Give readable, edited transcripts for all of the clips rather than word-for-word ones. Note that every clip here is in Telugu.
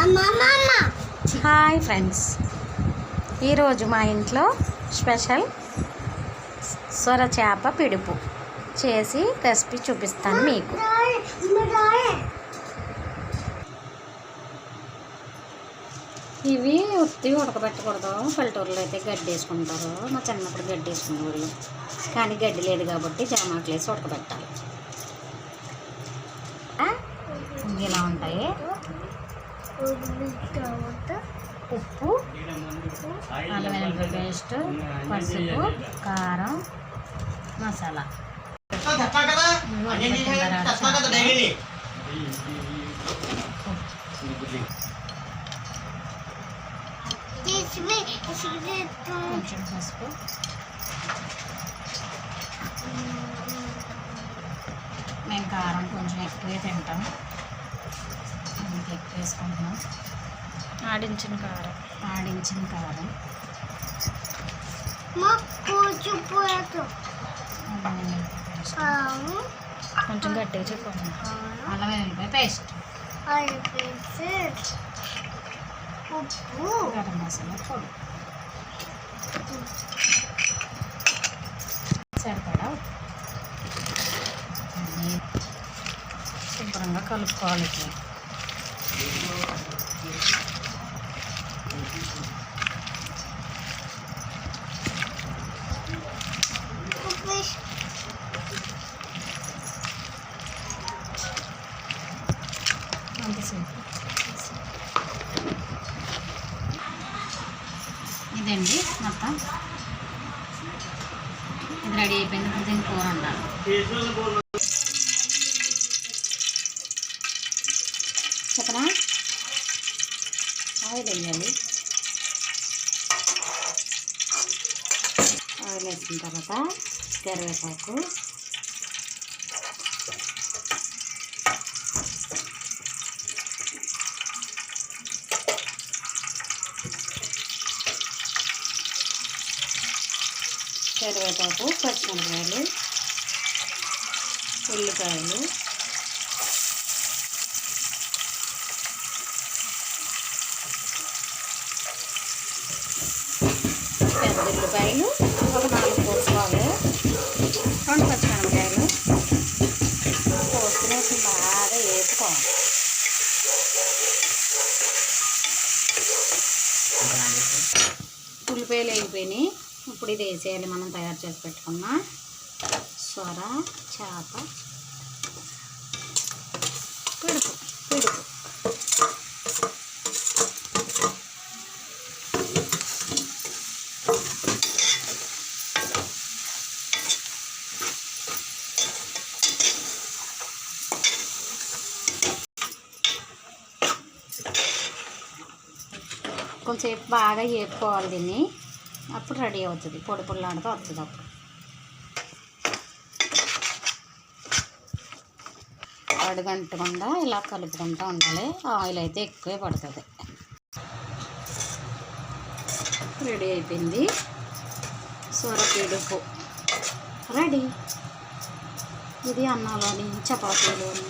హాయ్ ఫ్రెండ్స్, ఈరోజు మా ఇంట్లో స్పెషల్ సొర చేప పిడుపు చేసి రెసిపీ చూపిస్తాను మీకు. ఇవి ఉత్తి ఉడకబెట్టకూడదు, పల్లెటూరులో అయితే గడ్డి వేసుకుంటారు. మా చిన్నప్పుడు గడ్డి వేసుకునేవాళ్ళు, కానీ గడ్డి లేదు కాబట్టి జామాకులు వేసి ఉడకబెట్టాలి. ఇలా ఉంటాయి: ఉప్పు, అల్లం వెల్లుల్లి పేస్ట్, పసుపు, కారం, మసాలా. కొంచెం పసుపు, మేము కారం కొంచెం ఎక్కువే తింటాం, అందుకే ఎక్కువ వేసుకుంటున్నాం. ఆడించిన కారం, కొంచెం గట్టిగా చెప్పండి. అల్లం వెల్లుల్లిపాయ పేస్ట్, ఉప్పు, గరం మసాలా పొడి, సరిపడా శుభ్రంగా కలుపుకోవాలి. ఇదండి మొత్తం, ఇది రెడీ అయిపోయింది. ఇప్పుడు దీన్ని కూర ఉండాలి. చెప్పనా, ఆయిల్ వేయాలి. ఆయిల్ వేసిన తర్వాత కరివేపాకు, పచ్చిమిరపకాయలు, ఉల్లిపాయలు, పెద్ద ఉల్లిపాయలు ఒక 4 కోసుకోవాలి, 2 పచ్చిమిరపకాయలు కోసుకుని బాగా వేసుకోవాలి. ఉల్లిపాయలు వేగిపోయినాయి. ఇప్పుడు ఇది వేసేయాలి మనం తయారు చేసి పెట్టుకున్న సొర చేప పిడుపు. కొంచెంసేపు బాగా వేపుకోవాలి దీన్ని, అప్పుడు రెడీ అవుతుంది. పొడి పొడిలాడుతూ వస్తుంది. అప్పుడు అడుగంటకుండా ఇలా కలుపుకుంటూ ఉండాలి. ఆయిల్ అయితే ఎక్కువే పడుతుంది. రెడీ అయిపోయింది సొర పిడుపు రెడీ. ఇది అన్నంలోని చపాతీలోని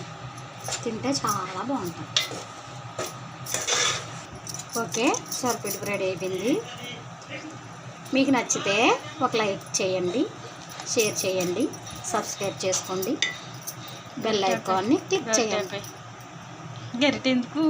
తింటే చాలా బాగుంటుంది. ఓకే, సొర పిడుపు రెడీ అయిపోయింది. మీకు నచ్చితే ఒక లైక్ చేయండి, షేర్ చేయండి, సబ్స్క్రైబ్ చేసుకోండి, బెల్ ఐకాన్ని క్లిక్ చేయండి. గరిటెందుకు